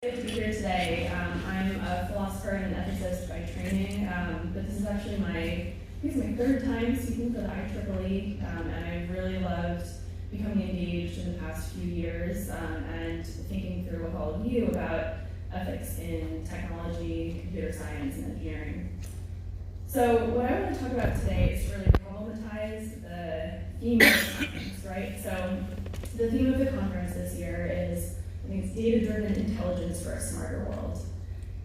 Good to be here today. I'm a philosopher and an ethicist by training, but this is actually my third time speaking for the IEEE, and I've really loved becoming engaged in the past few years and thinking through with all of you about ethics in technology, computer science, and engineering. So what I want to talk about today is to really problematize the theme of the conference, right? So the theme of the conference this year is, I think, it's data-driven intelligence for a smarter world.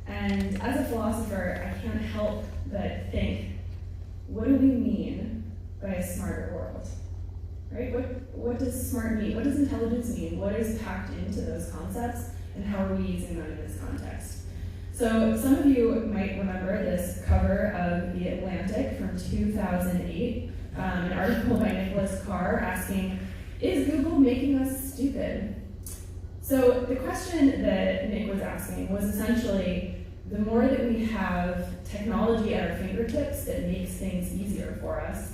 And as a philosopher, I can't help but think, what do we mean by a smarter world? Right? What does smart mean? What does intelligence mean? What is packed into those concepts, and how are we using them in this context? So some of you might remember this cover of The Atlantic from 2008, an article by Nicholas Carr asking, is Google making us stupid? So the question that Nick was asking was essentially, the more that we have technology at our fingertips that makes things easier for us,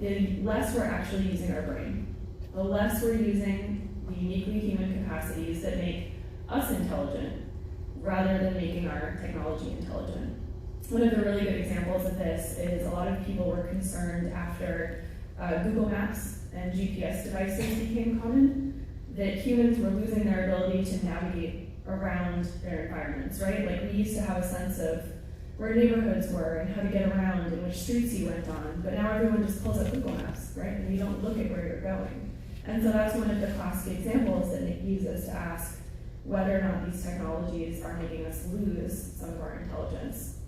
the less we're actually using our brain. The less we're using the uniquely human capacities that make us intelligent, rather than making our technology intelligent. One of the really good examples of this is a lot of people were concerned after Google Maps and GPS devices became common, that humans were losing their ability to navigate around their environments, right? Like, we used to have a sense of where neighborhoods were and how to get around and which streets you went on, but now everyone just pulls up Google Maps, right? And you don't look at where you're going. And so that's one of the classic examples that Nick uses to ask whether or not these technologies are making us lose some of our intelligence.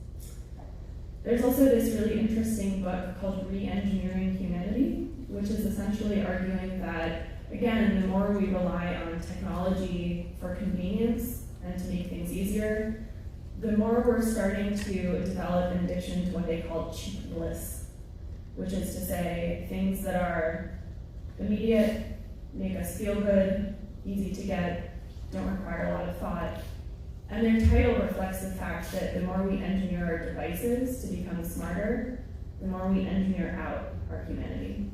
There's also this really interesting book called Re-Engineering Humanity, which is essentially arguing that, again, the more we rely on technology for convenience and to make things easier, the more we're starting to develop an addiction to what they call cheap bliss, which is to say things that are immediate, make us feel good, easy to get, don't require a lot of thought. And their title reflects the fact that the more we engineer our devices to become smarter, the more we engineer out our humanity.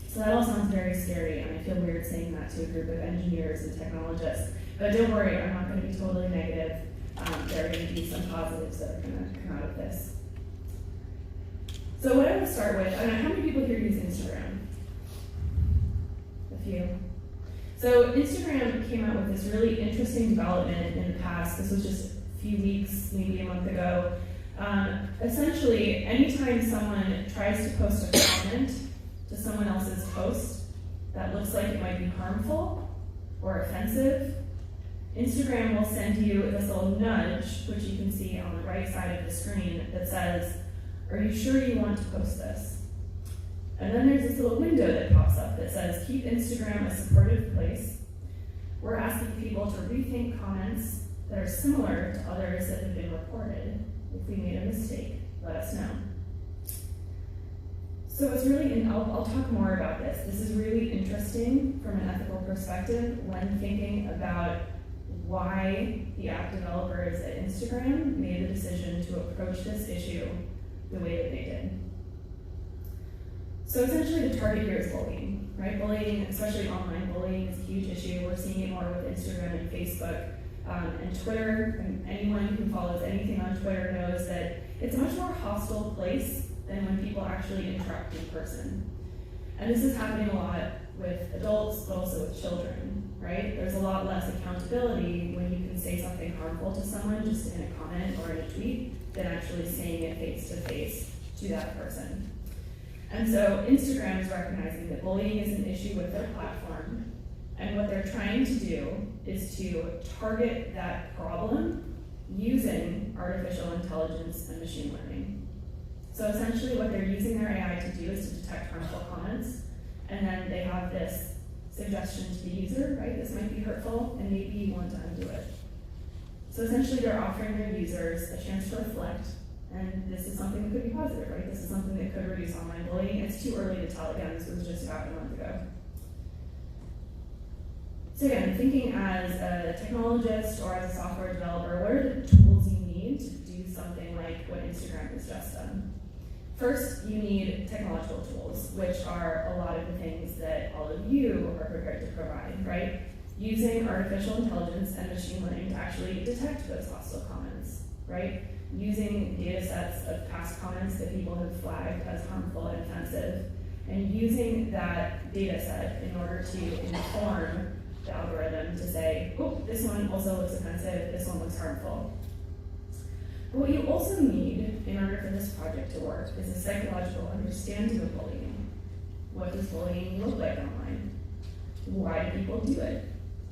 So that all sounds very scary, and I feel weird saying that to a group of engineers and technologists. But don't worry, I'm not going to be totally negative. There are going to be some positives that are going to come out of this. So what I want to start with, how many people here use Instagram? A few. So Instagram came out with this really interesting development in the past. This was just a few weeks, maybe a month ago. Essentially, anytime someone tries to post a comment to someone else's post that looks like it might be harmful or offensive, Instagram will send you this little nudge, which you can see on the right side of the screen, that says, are you sure you want to post this? And then there's this little window that pops up that says, keep Instagram a supportive place. We're asking people to rethink comments that are similar to others that have been reported. If we made a mistake, let us know. So it's really, and I'll talk more about this. This is really interesting from an ethical perspective when thinking about why the app developers at Instagram made the decision to approach this issue the way that they did. So essentially the target here is bullying, right? Bullying, especially online bullying, is a huge issue. We're seeing it more with Instagram and Facebook and Twitter. And anyone who follows anything on Twitter knows that it's a much more hostile place than when people actually interact in person. And this is happening a lot with adults, but also with children, right? There's a lot less accountability when you can say something harmful to someone just in a comment or in a tweet than actually saying it face to face to that person. And so Instagram is recognizing that bullying is an issue with their platform, and what they're trying to do is to target that problem using artificial intelligence and machine learning. So essentially what they're using their AI to do is to detect harmful comments, and then they have this suggestion to the user, right? This might be hurtful, and maybe you want to undo it. So essentially they're offering their users a chance to reflect, and this is something that could be positive, right? This is something that could reduce online bullying. It's too early to tell. Again, this was just about a month ago. So again, thinking as a technologist or as a software developer, what are the tools you need to do something like what Instagram has just done? First, you need technological tools, which are a lot of the things that all of you are prepared to provide, right? using artificial intelligence and machine learning to actually detect those hostile comments, right? Using data sets of past comments that people have flagged as harmful and offensive, and using that data set in order to inform the algorithm to say, oh, this one also looks offensive, this one looks harmful. But what you also need in order for this project to work is a psychological understanding of bullying. What does bullying look like online? Why do people do it?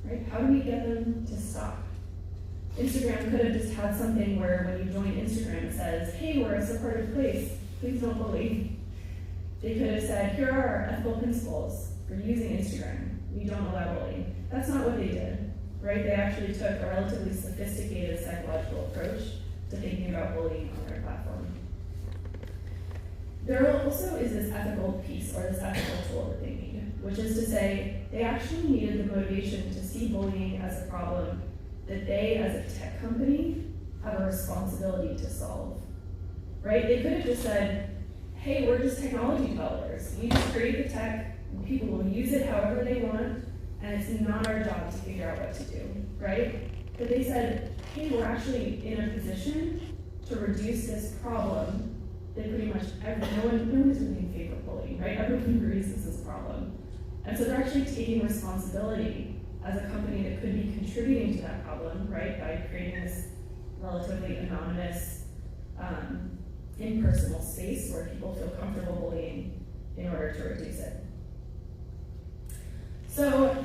Right? How do we get them to stop? Instagram could have just had something where when you join Instagram it says, hey, we're a supportive place, please don't bully. They could have said, here are our ethical principles for using Instagram. We don't allow bullying. That's not what they did, right? They actually took a relatively sophisticated psychological approach to thinking about bullying on their platform. There also is this ethical piece, or this ethical tool that they need, which is to say they actually needed the motivation to see bullying as a problem that they, as a tech company, have a responsibility to solve, right? They could have just said, hey, we're just technology developers. We just create the tech, and people will use it however they want, and it's not our job to figure out what to do, right? But they said, hey, we're actually in a position to reduce this problem that pretty much no one is really in favor of bullying, right? Everyone agrees this is a problem. And so they're actually taking responsibility as a company that could be contributing to that problem, right? By creating this relatively anonymous, impersonal space where people feel comfortable bullying in order to reduce it. So,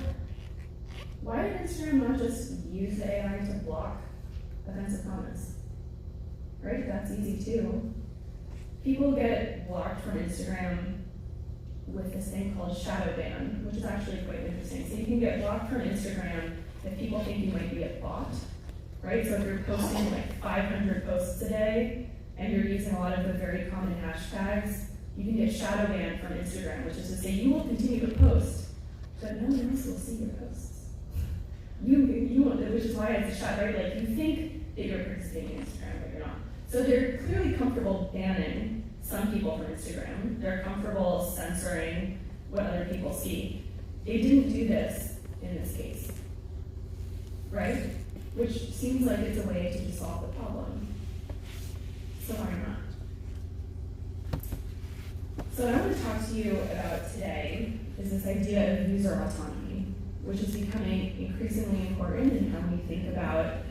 why did Instagram not just use AI to block offensive comments? Right? That's easy too. People get blocked from Instagram with this thing called shadow ban, which is actually quite interesting. So you can get blocked from Instagram if people think you might be a bot, right? So if you're posting like 500 posts a day and you're using a lot of the very common hashtags, you can get shadow banned from Instagram, which is to say you will continue to post, but no one else will see your posts. You won't, which is why it's a shadow, right? Like you think that you're participating in Instagram, but you're not. So they're clearly comfortable banning some people from Instagram. They're comfortable censoring what other people see. They didn't do this in this case, right? Which seems like it's a way to just solve the problem. So why not? So what I want to talk to you about today is this idea of user autonomy, which is becoming increasingly important in how we think about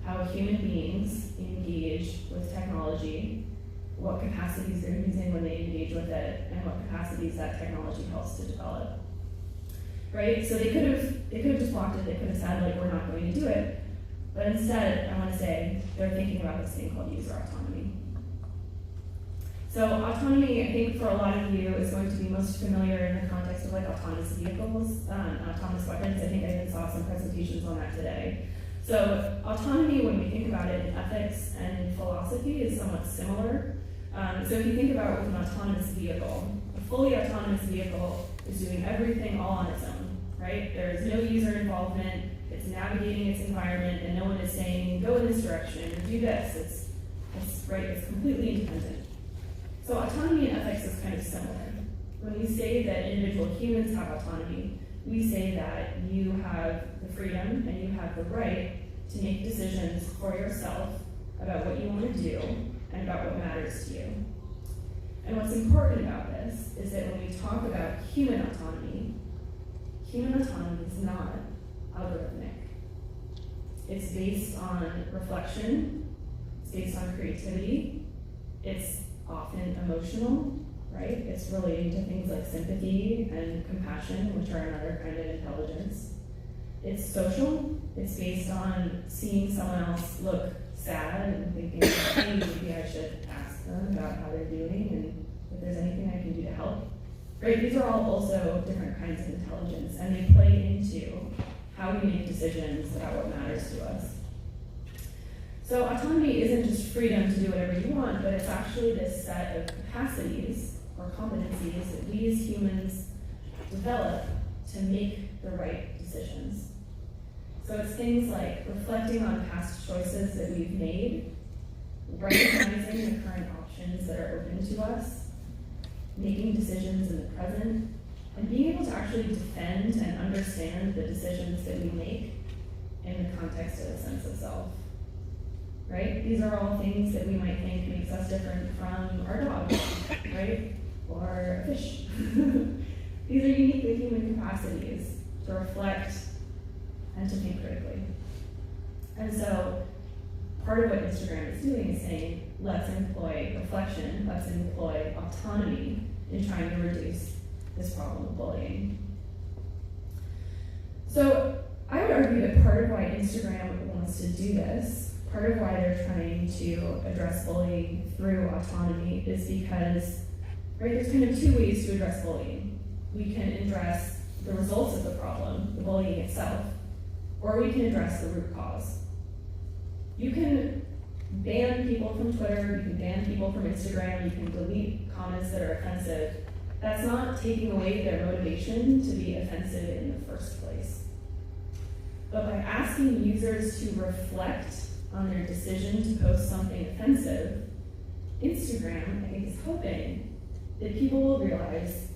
how human beings engage with technology, what capacities they're using when they engage with it, and what capacities that technology helps to develop. Right? So they could have just blocked it, they could have said, like, we're not going to do it. But instead, I want to say, they're thinking about this thing called user autonomy. So autonomy, I think for a lot of you, is going to be most familiar in the context of like autonomous vehicles, autonomous weapons. I think I even saw some presentations on that today. So autonomy, when we think about it in ethics and in philosophy, is somewhat similar. So if you think about with an autonomous vehicle, a fully autonomous vehicle is doing everything all on its own, right? There is no user involvement, it's navigating its environment, and no one is saying, go in this direction, or do this. It's completely independent. So autonomy in ethics is kind of similar. When we say that individual humans have autonomy, we say that you have the freedom and you have the right to make decisions for yourself about what you want to do and about what matters to you. And what's important about this is that when we talk about human autonomy is not algorithmic. It's based on reflection, it's based on creativity, it's often emotional, right? It's relating to things like sympathy and compassion, which are another kind of intelligence. It's social. It's based on seeing someone else look sad and thinking, hey, maybe I should ask them about how they're doing and if there's anything I can do to help. Right? These are all also different kinds of intelligence, and they play into how we make decisions about what matters to us. So autonomy isn't just freedom to do whatever you want, but it's actually this set of capacities or competencies that we as humans develop to make the right decisions. So it's things like reflecting on past choices that we've made, recognizing the current options that are open to us, making decisions in the present, and being able to actually defend and understand the decisions that we make in the context of a sense of self, right? These are all things that we might think makes us different from our dog, right? Or a fish. These are uniquely human capacities to reflect and to think critically. And so part of what Instagram is doing is saying, let's employ reflection, let's employ autonomy in trying to reduce this problem of bullying. So I would argue that part of why Instagram wants to do this, part of why they're trying to address bullying through autonomy is because, right, there's kind of two ways to address bullying. We can address the results of the problem, the bullying itself, or we can address the root cause. You can ban people from Twitter, you can ban people from Instagram, you can delete comments that are offensive. That's not taking away their motivation to be offensive in the first place. But by asking users to reflect on their decision to post something offensive, Instagram, I think, is hoping that people will realize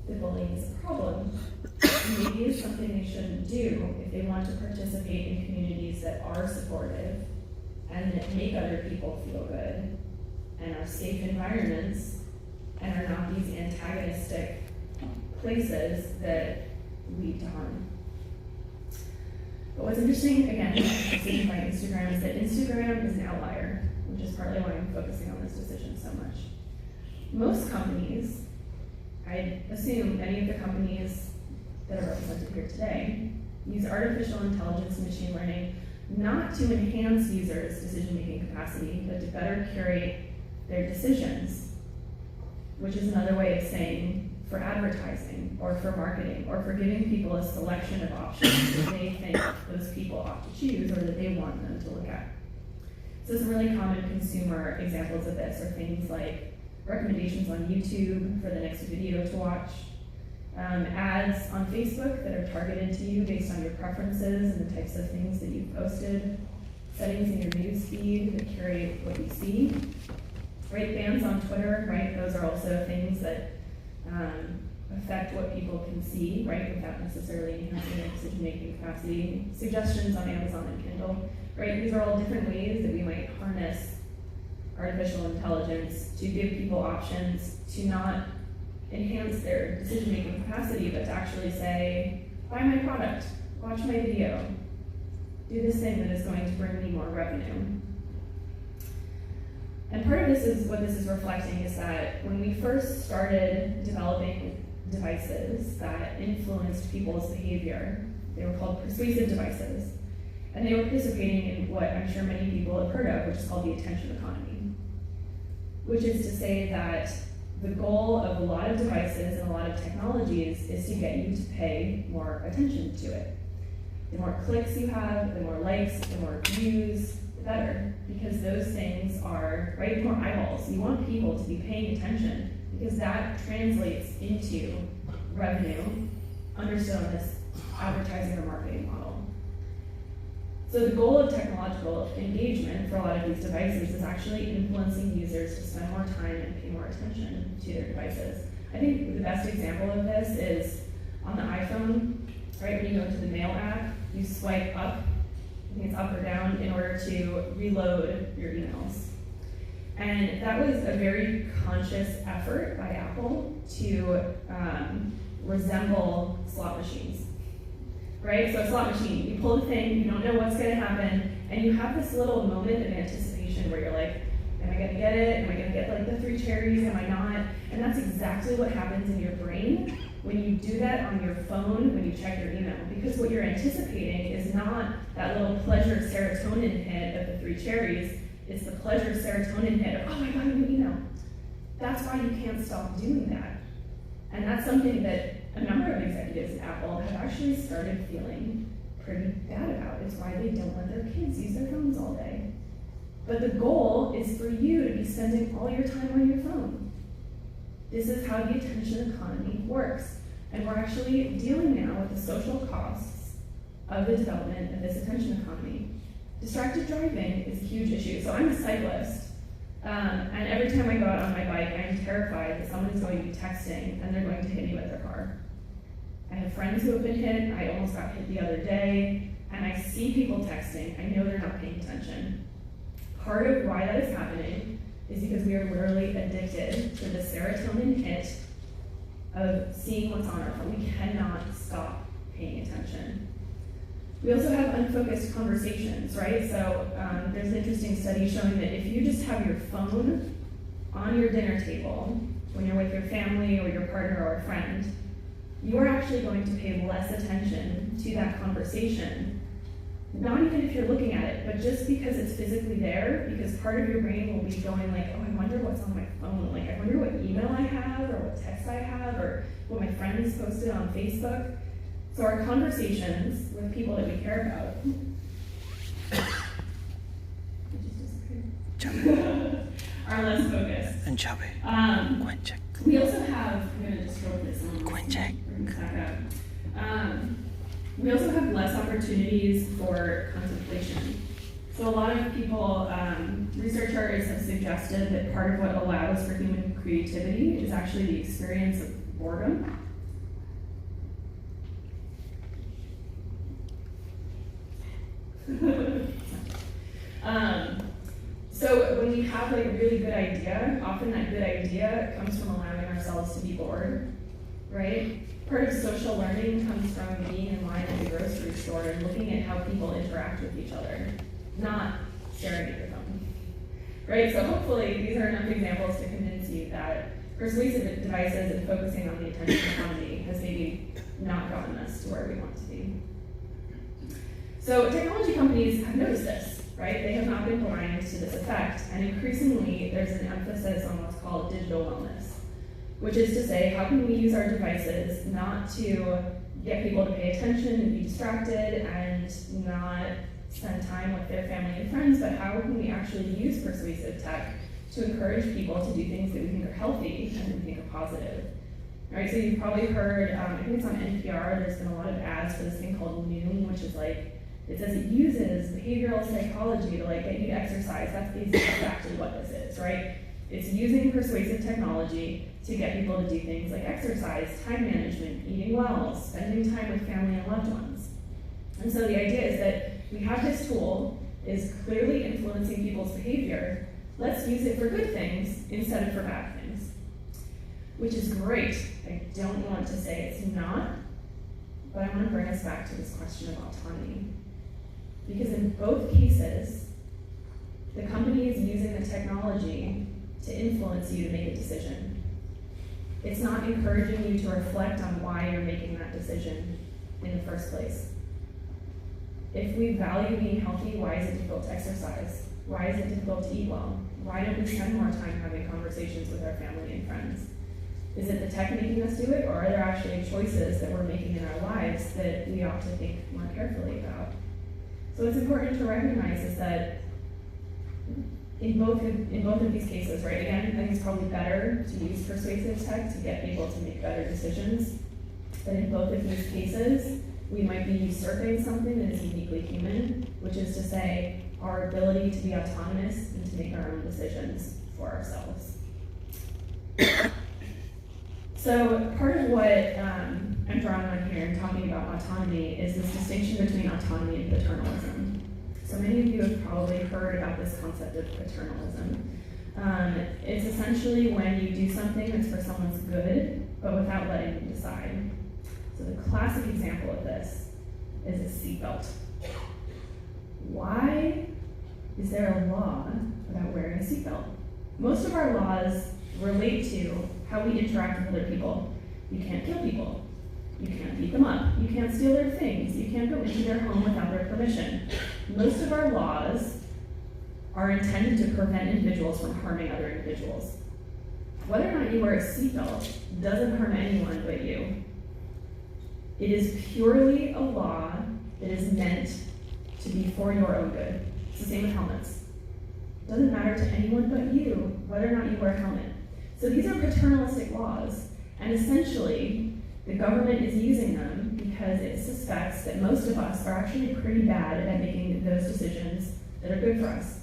that bullying is a problem. And maybe it's something they shouldn't do if they want to participate in communities that are supportive and that make other people feel good and are safe environments and are not these antagonistic places that lead to harm. But what's interesting, again, decision by Instagram is that Instagram is an outlier, which is partly why I'm focusing on this decision so much. Most companies, I assume many of the companies that are represented here today, use artificial intelligence and machine learning not to enhance users' decision-making capacity, but to better curate their decisions, which is another way of saying for advertising or for marketing or for giving people a selection of options that they think those people ought to choose or that they want them to look at. So some really common consumer examples of this are things like recommendations on YouTube for the next video to watch, ads on Facebook that are targeted to you based on your preferences and the types of things that you've posted, settings in your news feed that curate what you see, right? Bans on Twitter, right? Those are also things that affect what people can see, right? Without necessarily enhancing their decision-making capacity. Suggestions on Amazon and Kindle, right? These are all different ways that we might harness artificial intelligence to give people options to not enhance their decision-making capacity, but to actually say, buy my product, watch my video, do this thing that is going to bring me more revenue. And part of this is what this is reflecting is that when we first started developing devices that influenced people's behavior, they were called persuasive devices, and they were participating in what I'm sure many people have heard of, which is called the attention economy, which is to say that the goal of a lot of devices and a lot of technologies is to get you to pay more attention to it. The more clicks you have, the more likes, the more views, the better, because those things are, right, more eyeballs. You want people to be paying attention because that translates into revenue understood on this advertising or marketing model. So the goal of technological engagement for a lot of these devices is actually influencing users to spend more time and pay more attention to their devices. I think the best example of this is on the iPhone, right? When you go into the Mail app, you swipe up, I think it's up or down, in order to reload your emails. And that was a very conscious effort by Apple to resemble slot machines. Right? So a slot machine, you pull the thing, you don't know what's going to happen, and you have this little moment of anticipation where you're like, am I going to get it? Am I going to get like the 3 cherries? Am I not? And that's exactly what happens in your brain when you do that on your phone, when you check your email. Because what you're anticipating is not that little pleasure serotonin hit of the 3 cherries, it's the pleasure serotonin hit of, oh, I got a new email. That's why you can't stop doing that. And that's something that a number of executives at Apple have actually started feeling pretty bad about. It's why they don't let their kids use their phones all day. But the goal is for you to be spending all your time on your phone. This is how the attention economy works. And we're actually dealing now with the social costs of the development of this attention economy. Distracted driving is a huge issue. So I'm a cyclist. And every time I go out on my bike, I'm terrified that someone is going to be texting and they're going to hit me with their car. I have friends who have been hit. I almost got hit the other day. And I see people texting. I know they're not paying attention. Part of why that is happening is because we are literally addicted to the serotonin hit of seeing what's on our phone. We cannot stop paying attention. We also have unfocused conversations, right? So there's an interesting study showing that if you just have your phone on your dinner table when you're with your family or your partner or a friend, you are actually going to pay less attention to that conversation. Not even if you're looking at it, but just because it's physically there, because part of your brain will be going like, oh, I wonder what's on my phone. Like, I wonder what email I have, or what text I have, or what my friends posted on Facebook. So our conversations with people that we care about are less focused. We also have, I'm going to just go with this one. We also have less opportunities for contemplation. So a lot of people, researchers have suggested that part of what allows for human creativity is actually the experience of boredom. So when we have like a really good idea, often that good idea comes from allowing ourselves to be bored, right? Part of social learning comes from being in line at the grocery store and looking at how people interact with each other, not staring at your phone, right? So hopefully these are enough examples to convince you that persuasive devices and focusing on the attention economy has maybe not gotten us to where we want to be. So technology companies have noticed this, right? They have not been blind to this effect, and increasingly there's an emphasis on what's called digital wellness, which is to say, how can we use our devices not to get people to pay attention and be distracted and not spend time with their family and friends, but how can we actually use persuasive tech to encourage people to do things that we think are healthy and we think are positive? All right, so you've probably heard, I think it's on NPR, there's been a lot of ads for this thing called Noom, which is like, it says it uses behavioral psychology to like get you to exercise. That's exactly what this is, right? It's using persuasive technology to get people to do things like exercise, time management, eating well, spending time with family and loved ones. And so the idea is that we have this tool, is clearly influencing people's behavior. Let's use it for good things instead of for bad things, which is great. I don't want to say it's not, but I want to bring us back to this question of autonomy. Because in both cases, the company is using the technology to influence you to make a decision. It's not encouraging you to reflect on why you're making that decision in the first place. If we value being healthy, why is it difficult to exercise? Why is it difficult to eat well? Why don't we spend more time having conversations with our family and friends? Is it the tech making us do it, or are there actually choices that we're making in our lives that we ought to think more carefully about? So what's important to recognize is that in both of these cases, right, again, I think it's probably better to use persuasive tech to get people to make better decisions. But in both of these cases, we might be usurping something that is uniquely human, which is to say, our ability to be autonomous and to make our own decisions for ourselves. So part of what I'm drawing on here and talking about autonomy is this distinction between autonomy and paternalism. So many of you have probably heard about this concept of paternalism. It's essentially when you do something that's for someone's good, but without letting them decide. So the classic example of this is a seatbelt. Why is there a law about wearing a seatbelt? Most of our laws relate to how we interact with other people. You can't kill people. You can't beat them up. You can't steal their things. You can't go into their home without their permission. Most of our laws are intended to prevent individuals from harming other individuals. Whether or not you wear a seatbelt doesn't harm anyone but you. It is purely a law that is meant to be for your own good. It's the same with helmets. It doesn't matter to anyone but you whether or not you wear a helmet. So these are paternalistic laws, and essentially, the government is using them because it suspects that most of us are actually pretty bad at making those decisions that are good for us.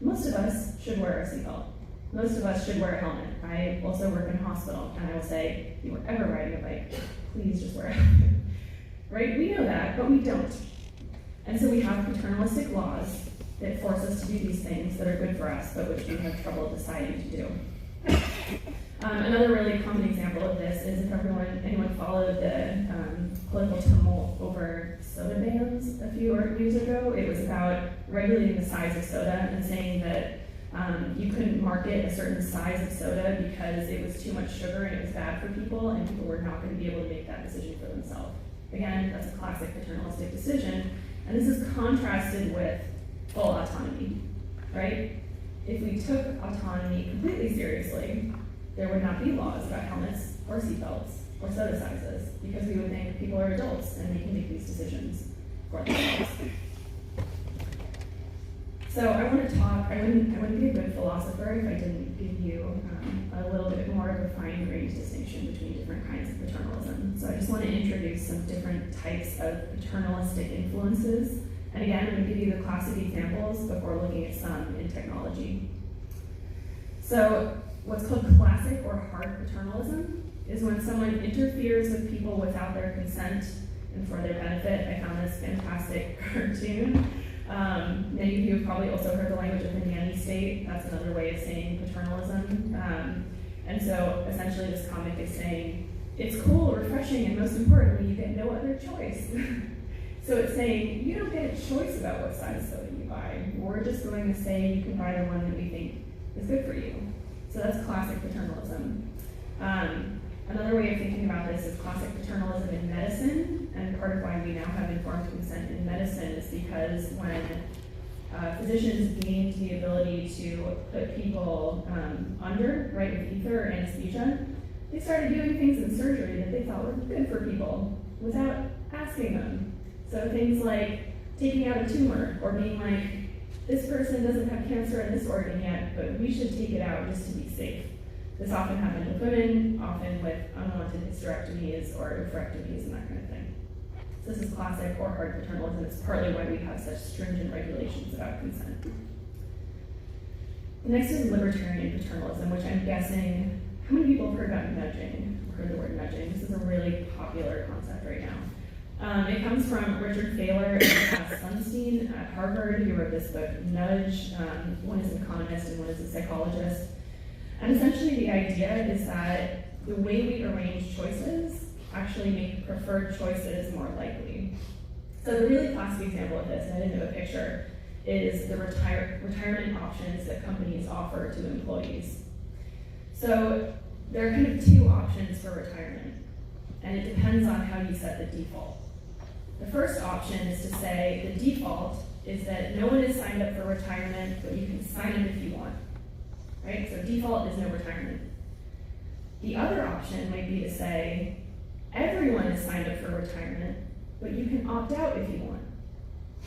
Most of us should wear a seatbelt. Most of us should wear a helmet. I also work in a hospital, and I will say, if you were ever riding a bike, please just wear a helmet. Right? We know that, but we don't. And so we have paternalistic laws that force us to do these things that are good for us, but which we have trouble deciding to do. Another really common example of this is if anyone followed the political tumult over soda bans a few years ago. It was about regulating the size of soda and saying that you couldn't market a certain size of soda because it was too much sugar and it was bad for people, and people were not going to be able to make that decision for themselves. Again, that's a classic paternalistic decision, and this is contrasted with full autonomy, right? If we took autonomy completely seriously, there would not be laws about helmets or seatbelts or soda sizes, because we would think people are adults and they can make these decisions for themselves. So I want to talk, I wouldn't be a good philosopher if I didn't give you a little bit more of a fine-grained distinction between different kinds of paternalism. So I just want to introduce some different types of paternalistic influences. And again, I'm going to give you the classic examples before looking at some in technology. So what's called classic or hard paternalism is when someone interferes with people without their consent and for their benefit. I found this fantastic cartoon. Many of you have probably also heard the language of the nanny state. That's another way of saying paternalism. And so essentially this comic is saying, it's cool, refreshing, and most importantly, you get no other choice. So it's saying, you don't get a choice about what size soda you buy. We're just going to say you can buy the one that we think is good for you. So that's classic paternalism. Another way of thinking about this is classic paternalism in medicine, and part of why we now have informed consent in medicine is because when physicians gained the ability to put people under, right, with ether or anesthesia, they started doing things in surgery that they thought were good for people without asking them. So things like taking out a tumor, or being like, this person doesn't have cancer in this organ yet, but we should take it out just to be safe. This often happened with women, often with unwanted hysterectomies or oophorectomies and that kind of thing. So this is classic or hard paternalism. It's partly why we have such stringent regulations about consent. The next is libertarian paternalism, which I'm guessing, how many people have heard about nudging, or heard the word nudging? This is a really popular concept right now. It comes from Richard Thaler and Cass Sunstein at Harvard, who wrote this book, Nudge. One is an economist and one is a psychologist. And essentially the idea is that the way we arrange choices actually make preferred choices more likely. So the really classic example of this, and I didn't have a picture, is the retirement options that companies offer to employees. So there are kind of two options for retirement, and it depends on how you set the default. The first option is to say the default is that no one is signed up for retirement, but you can sign up if you want. Right? So default is no retirement. The other option might be to say everyone is signed up for retirement, but you can opt out if you want.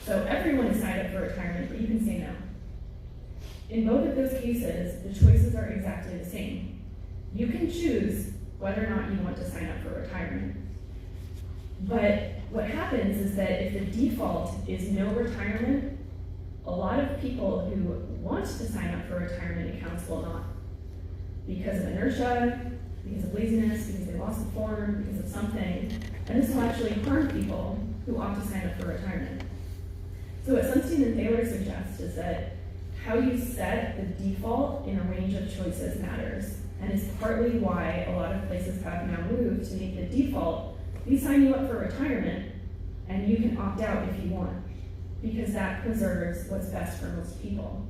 So everyone is signed up for retirement, but you can say no. In both of those cases, the choices are exactly the same. You can choose whether or not you want to sign up for retirement. But what happens is that if the default is no retirement, a lot of people who want to sign up for retirement accounts will not. Because of inertia, because of laziness, because they lost the form, because of something. And this will actually harm people who opt to sign up for retirement. So what Sunstein and Thaler suggest is that how you set the default in a range of choices matters, and is partly why a lot of places have now moved to make the default, we sign you up for retirement, and you can opt out if you want, because that preserves what's best for most people.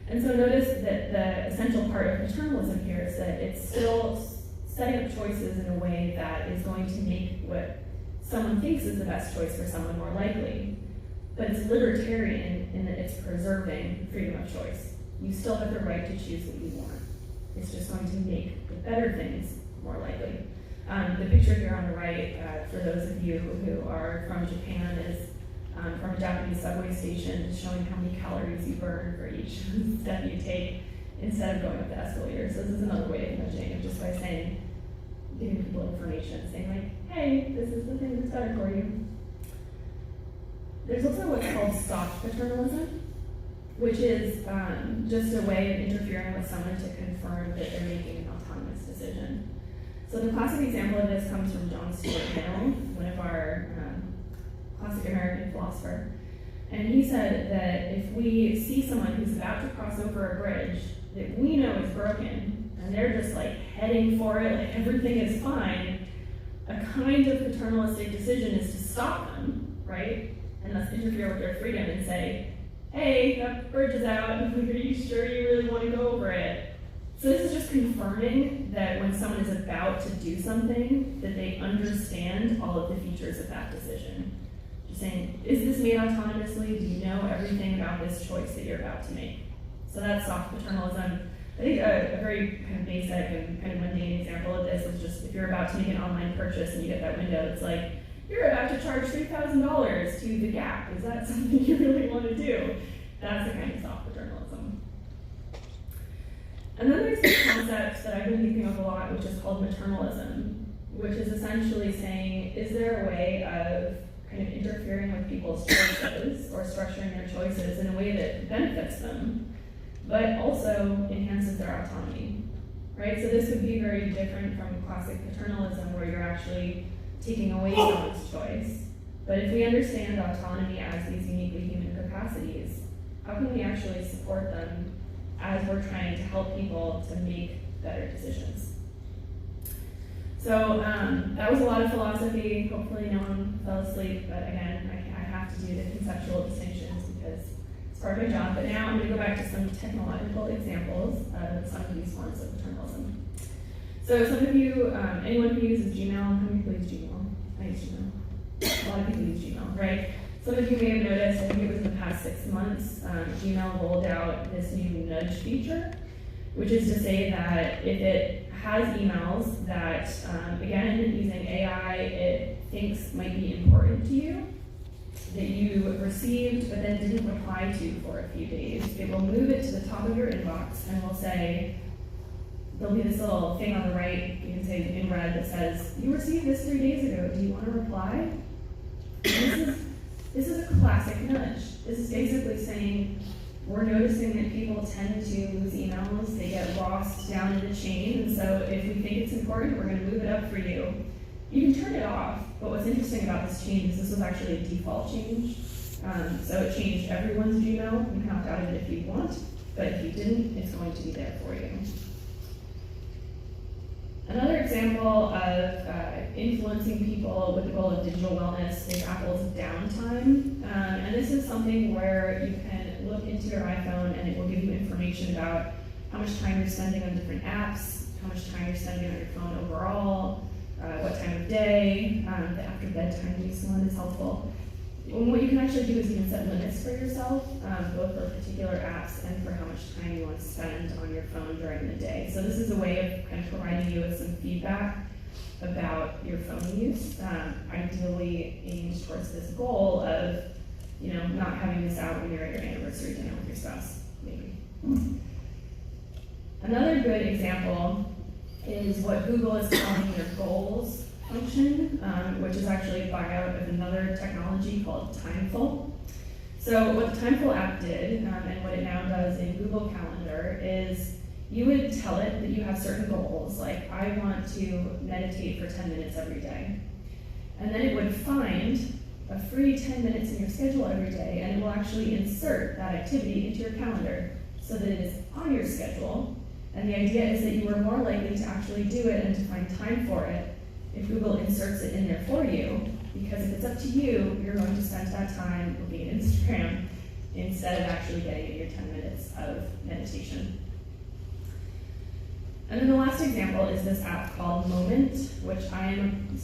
And so notice that the essential part of paternalism here is that it's still setting up choices in a way that is going to make what someone thinks is the best choice for someone more likely. But it's libertarian in that it's preserving freedom of choice. You still have the right to choose what you want. It's just going to make the better things more likely. The picture here on the right, for those of you who are from Japan, is from a Japanese subway station, showing how many calories you burn for each step you take instead of going up the escalator. So this is another way of nudging, just by saying, giving people information, saying like, hey, this is the thing that's better for you. There's also what's called soft paternalism, which is just a way of interfering with someone to confirm that they're making an autonomous decision. So the classic example of this comes from John Stuart Mill, one of our classic American philosopher. And he said that if we see someone who's about to cross over a bridge that we know is broken, and they're just like heading for it, like everything is fine, a kind of paternalistic decision is to stop them, right? And thus interfere with their freedom and say, hey, that bridge is out, are you sure you really want to go over it? So this is just confirming that when someone is about to do something, that they understand all of the features of that decision. Just saying, is this made autonomously? Do you know everything about this choice that you're about to make? So that's soft paternalism. I think a very kind of basic and kind of mundane example of this is just if you're about to make an online purchase and you get that window, it's like, you're about to charge $3,000 to the Gap. Is that something you really want to do? That's the kind of soft paternalism. And then there's this concept that I've been thinking of a lot, which is called maternalism, which is essentially saying, is there a way of kind of interfering with people's choices or structuring their choices in a way that benefits them, but also enhances their autonomy, right? So this would be very different from classic paternalism where you're actually taking away someone's choice. But if we understand autonomy as these uniquely human capacities, how can we actually support them as we're trying to help people to make better decisions? So that was a lot of philosophy. Hopefully no one fell asleep, but again, I have to do the conceptual distinctions because it's part of my job. But now I'm going to go back to some technological examples of some of these forms of paternalism. So some of you, anyone who uses Gmail, how many people use Gmail? I use Gmail. A lot of people use Gmail, right? Some of you may have noticed, I think it was in the past 6 months, Gmail rolled out this new nudge feature, which is to say that if it has emails that, again, using AI, it thinks might be important to you, that you received but then didn't reply to for a few days, it will move it to the top of your inbox and will say, there'll be this little thing on the right, you can say in red, that says, you received this 3 days ago, do you want to reply? This is a classic nudge. This is basically saying, we're noticing that people tend to lose emails, they get lost down in the chain, and so if we think it's important, we're going to move it up for you. You can turn it off, but what's interesting about this change is this was actually a default change. So it changed everyone's Gmail. You can opt out of it if you want, but if you didn't, it's going to be there for you. Another example of influencing people with the goal of digital wellness is Apple's downtime. And this is something where you can look into your iPhone and it will give you information about how much time you're spending on different apps, how much time you're spending on your phone overall, what time of day, the after bedtime use one is helpful. And what you can actually do is you can set limits for yourself, both for particular apps and for how much time you want to spend on your phone during the day. So this is a way of kind of providing you with some feedback about your phone use, ideally aimed towards this goal of, not having this out when you're at your anniversary dinner with your spouse, maybe. Another good example is what Google is calling their goals function, which is actually a buyout of another technology called Timeful. So what the Timeful app did, and what it now does in Google Calendar, is you would tell it that you have certain goals, like I want to meditate for 10 minutes every day. And then it would find a free 10 minutes in your schedule every day, and it will actually insert that activity into your calendar so that it is on your schedule. And the idea is that you are more likely to actually do it and to find time for it if Google inserts it in there for you, because if it's up to you, you're going to spend that time looking at Instagram instead of actually getting in your 10 minutes of meditation. And then the last example is this app called Moment, which has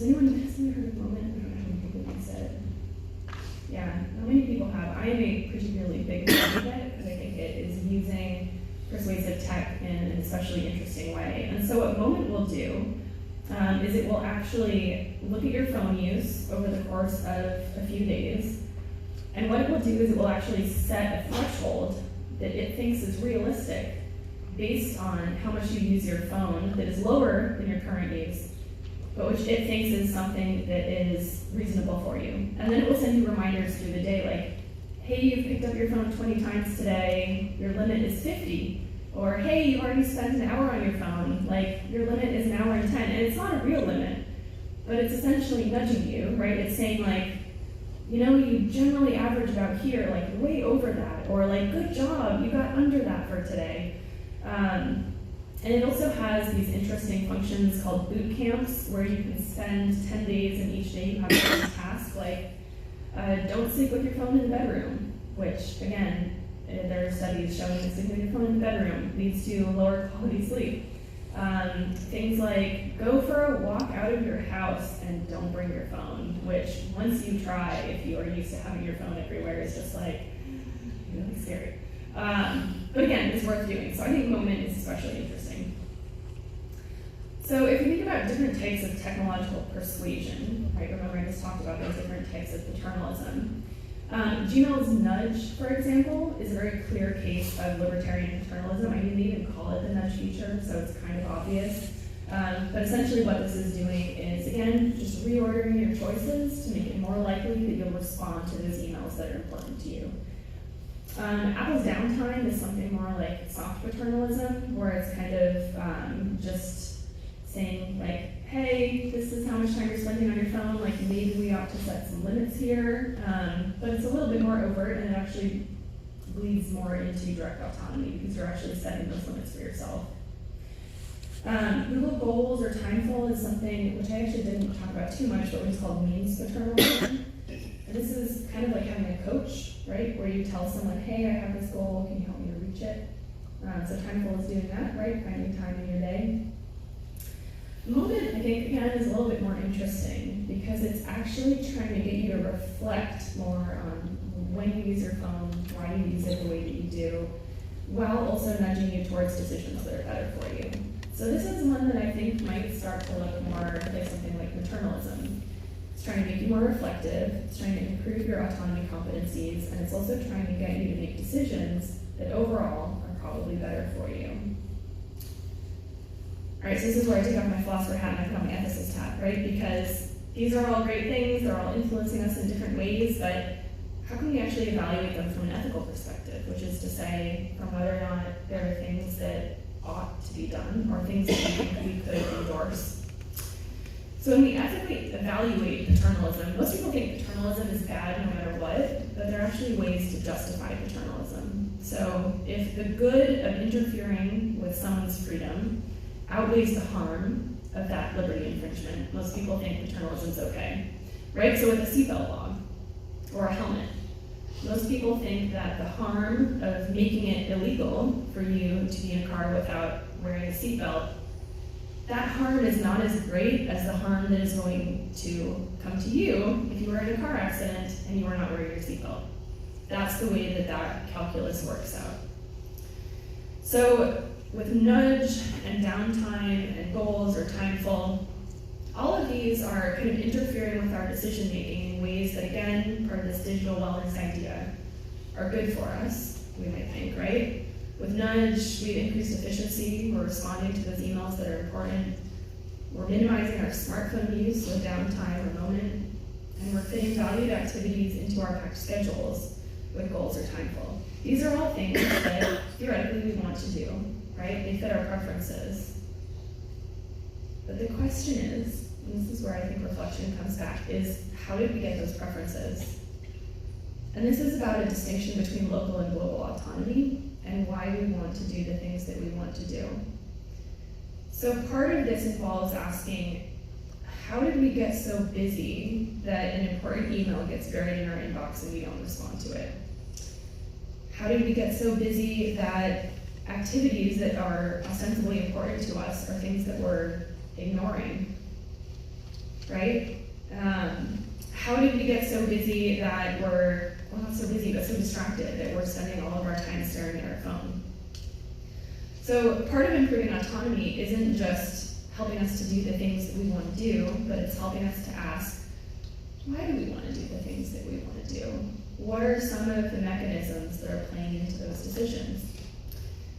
anyone heard of Moment? I don't know how many people use it. Yeah, not many people have. I am a particularly big fan of it because I think it is using persuasive tech in an especially interesting way. And so what Moment will do is it will actually look at your phone use over the course of a few days. And what it will do is it will actually set a threshold that it thinks is realistic based on how much you use your phone that is lower than your current use, but which it thinks is something that is reasonable for you. And then it will send you reminders through the day like, hey, you've picked up your phone 20 times today, your limit is 50. Or, hey, you already spent an hour on your phone, like your limit is an hour and 10, and it's not a real limit, but it's essentially nudging you, right? It's saying like, you know, you generally average about here, like way over that, or like, good job, you got under that for today. And it also has these interesting functions called boot camps, where you can spend 10 days and each day you have a task, like don't sleep with your phone in the bedroom, which again, there are studies showing that sleeping with your phone in the bedroom leads to lower quality sleep. Things like go for a walk out of your house and don't bring your phone, which once you try, if you are used to having your phone everywhere, is just like really scary. But again, it's worth doing. So I think moment is especially interesting. So if you think about different types of technological persuasion, right? Remember I just talked about those different types of paternalism. Gmail's nudge, for example, is a very clear case of libertarian paternalism. I didn't even call it the nudge feature, so it's kind of obvious. But essentially what this is doing is, again, just reordering your choices to make it more likely that you'll respond to those emails that are important to you. Apple's downtime is something more like soft paternalism, where it's kind of just saying like, hey, this is how much time you're spending on your phone, like maybe we ought to set some limits here, but it's a little bit more overt and it actually bleeds more into direct autonomy because you're actually setting those limits for yourself. Google Goals or Timeful is something which I actually didn't talk about too much, but which is called means paternalism. And this is kind of like having a coach, right, where you tell someone, hey, I have this goal, can you help me to reach it? So Timeful is doing that, right, finding time in your day. Moment, I think, again, is a little bit more interesting because it's actually trying to get you to reflect more on when you use your phone, why you use it the way that you do, while also nudging you towards decisions that are better for you. So this is one that I think might start to look more like something like maternalism. It's trying to make you more reflective, it's trying to improve your autonomy competencies, and it's also trying to get you to make decisions that overall are probably better for you. All right, so this is where I take off my philosopher hat and I put on my ethicist hat, right? Because these are all great things, they're all influencing us in different ways, but how can we actually evaluate them from an ethical perspective, which is to say, from whether or not there are things that ought to be done or things that we think we could endorse. So when we ethically evaluate paternalism, most people think paternalism is bad no matter what, but there are actually ways to justify paternalism. So if the good of interfering with someone's freedom outweighs the harm of that liberty infringement, most people think paternalism is okay, right? So with a seatbelt law or a helmet, most people think that the harm of making it illegal for you to be in a car without wearing a seatbelt, that harm is not as great as the harm that is going to come to you if you were in a car accident and you were not wearing your seatbelt. That's the way that that calculus works out. So with nudge and downtime and goals or timeful, all of these are kind of interfering with our decision making in ways that, again, part of this digital wellness idea, are good for us, we might think, right? With nudge, we've increased efficiency, we're responding to those emails that are important, we're minimizing our smartphone use with downtime or moment, and we're fitting valued activities into our packed schedules with goals or timeful. These are all things that theoretically we want to do, right? They fit our preferences. But the question is, and this is where I think reflection comes back, is how did we get those preferences? And this is about a distinction between local and global autonomy and why we want to do the things that we want to do. So part of this involves asking, how did we get so busy that an important email gets buried in our inbox and we don't respond to it? How did we get so busy that activities that are ostensibly important to us are things that we're ignoring, right? How did we get so busy that we're, well, not so busy, but so distracted that we're spending all of our time staring at our phone? So part of improving autonomy isn't just helping us to do the things that we want to do, but it's helping us to ask, why do we want to do the things that we want to do? What are some of the mechanisms that are playing into those decisions?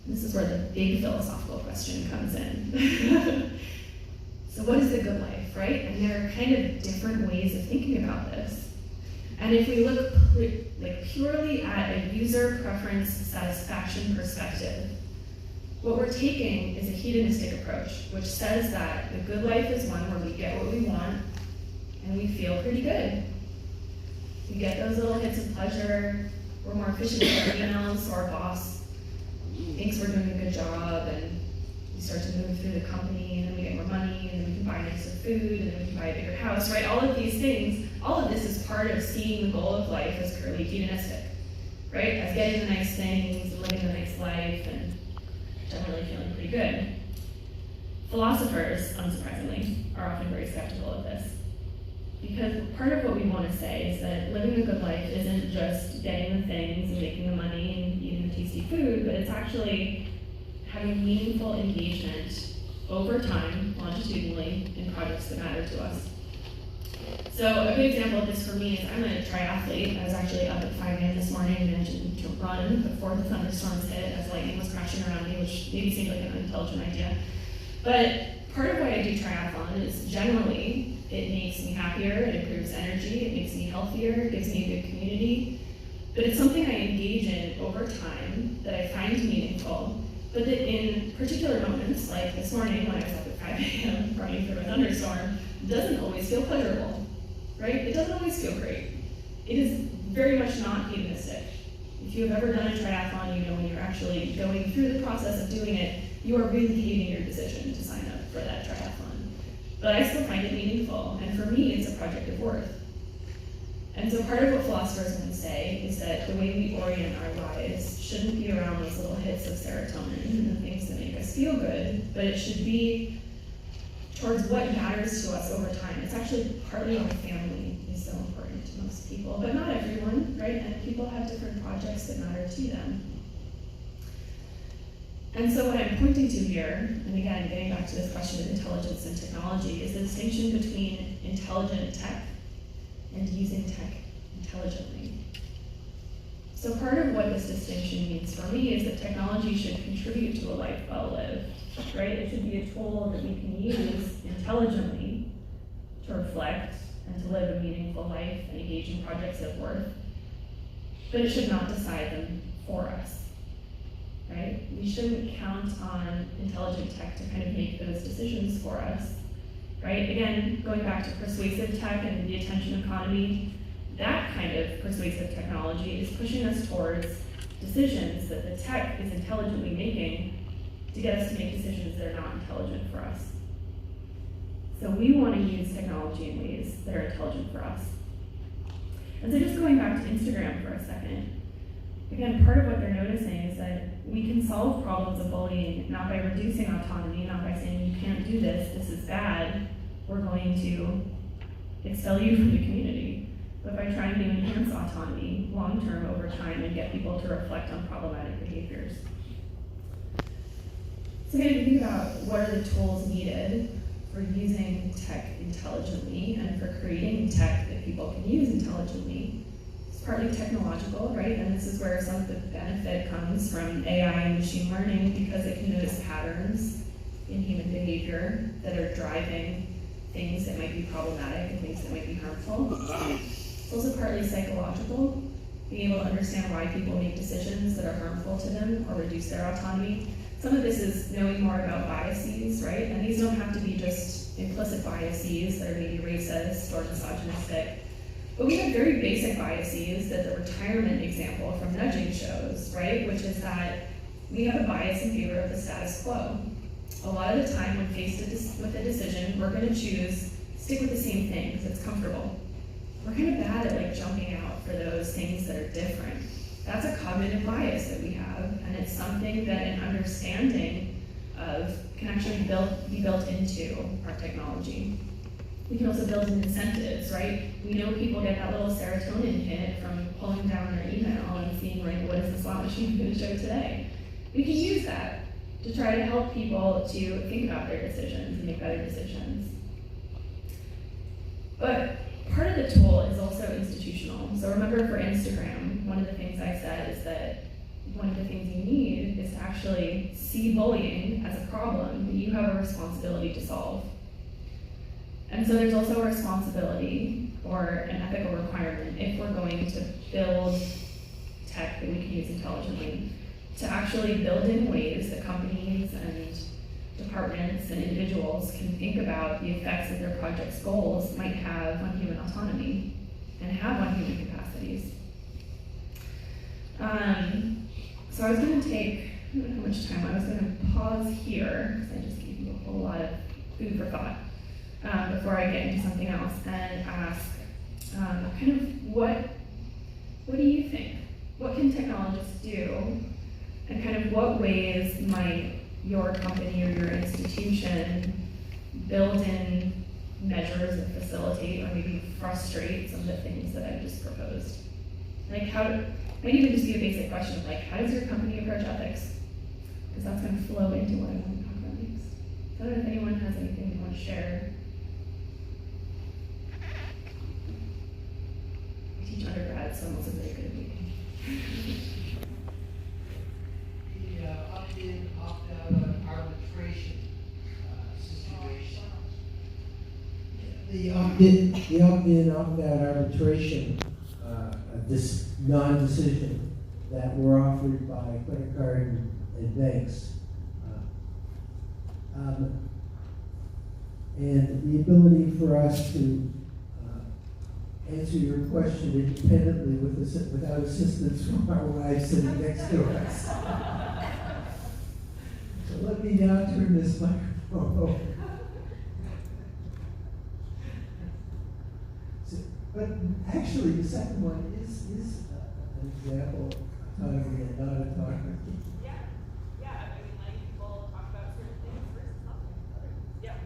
And this is where the big philosophical question comes in. So what is the good life, right? And there are kind of different ways of thinking about this. And if we look purely at a user preference satisfaction perspective, What we're taking is a hedonistic approach, which says that the good life is one where we get what we want and we feel pretty good. We get those little hits of pleasure, we're more efficient with our emails, so our boss thinks we're doing a good job, and we start to move through the company, and then we get more money, and then we can buy nicer food, and then we can buy a bigger house, right? All of these things, all of this is part of seeing the goal of life as purely hedonistic, right? As getting the nice things and living the nice life and generally feeling pretty good. Philosophers, unsurprisingly, are often very skeptical of this. Because part of what we want to say is that living a good life isn't just getting the things and making the money and eating the tasty food, but it's actually having meaningful engagement over time, longitudinally, in projects that matter to us. So a good example of this for me is I'm a triathlete. I was actually up at 5 a.m. this morning and managed to run before the thunderstorms hit as lightning was crashing around me, which maybe seemed like an unintelligent idea. But part of why I do triathlon is generally it makes me happier, it improves energy, it makes me healthier, it gives me a good community. But it's something I engage in over time that I find meaningful, but that in particular moments, like this morning when I was up at 5 a.m. running through a thunderstorm, doesn't always feel pleasurable, right? It doesn't always feel great. It is very much not hedonistic. If you have ever done a triathlon, you know when you're actually going through the process of doing it, you are really hating your decision to sign up for that triathlon. But I still find it meaningful, and for me, it's a project of worth. And so part of what philosophers want to say is that the way we orient our lives shouldn't be around those little hits of serotonin and the things that make us feel good, but it should be towards what matters to us over time. It's actually partly why family is so important to most people, but not everyone, right? And people have different projects that matter to them. And so what I'm pointing to here, and again, getting back to this question of intelligence and technology, is the distinction between intelligent tech and using tech intelligently. So part of what this distinction means for me is that technology should contribute to a life well lived, right? It should be a tool that we can use intelligently to reflect and to live a meaningful life and engage in projects of worth, but it should not decide them for us. Right? We shouldn't count on intelligent tech to kind of make those decisions for us, right? Again, going back to persuasive tech and the attention economy, that kind of persuasive technology is pushing us towards decisions that the tech is intelligently making to get us to make decisions that are not intelligent for us. So we want to use technology in ways that are intelligent for us. And so just going back to Instagram for a second, again, part of what they're noticing is that we can solve problems of bullying not by reducing autonomy, not by saying you can't do this is bad, we're going to expel you from the community, but by trying to enhance autonomy long-term over time and get people to reflect on problematic behaviors. So again, if you think about what are the tools needed for using tech intelligently and for creating tech that people can use intelligently, partly technological, right? And this is where some of the benefit comes from AI and machine learning because it can notice patterns in human behavior that are driving things that might be problematic and things that might be harmful. It's also partly psychological, being able to understand why people make decisions that are harmful to them or reduce their autonomy. Some of this is knowing more about biases, right? And these don't have to be just implicit biases that are maybe racist or misogynistic. But we have very basic biases that the retirement example from nudging shows, right? Which is that we have a bias in favor of the status quo. A lot of the time when faced with a decision, we're gonna stick with the same thing because it's comfortable. We're kind of bad at like jumping out for those things that are different. That's a cognitive bias that we have, and it's something that an understanding of can actually be built into our technology. We can also build in incentives, right? We know people get that little serotonin hit from pulling down their email and seeing like, what is the slot machine going to show today? We can use that to try to help people to think about their decisions and make better decisions. But part of the tool is also institutional. So remember for Instagram, one of the things I said is that one of the things you need is to actually see bullying as a problem that you have a responsibility to solve. And so there's also a responsibility or an ethical requirement if we're going to build tech that we can use intelligently to actually build in ways that companies and departments and individuals can think about the effects that their project's goals might have on human autonomy and have on human capacities. So I was going to take, I don't know how much time, I was going to pause here, because I just gave you a whole lot of food for thought, before I get into something else, and ask kind of what do you think? What can technologists do? And kind of what ways might your company or your institution build in measures that facilitate or maybe frustrate some of the things that I've just proposed? Like might even just be a basic question of like, how does your company approach ethics? Because that's going to flow into what I want to talk about next. So I don't know if anyone has anything they want to share. I teach undergrads, so I'm also very good at reading. The opt-in, opt-out arbitration situation. The opt-in, opt-out arbitration, this non-decision that were offered by credit card and banks. And the ability for us to answer your question independently without assistance from our wives sitting next to us. So let me now turn this microphone over. But actually, the second one is an example of autonomy and non-autonomy. Yeah, I mean, letting people talk about certain things versus not others. Yeah.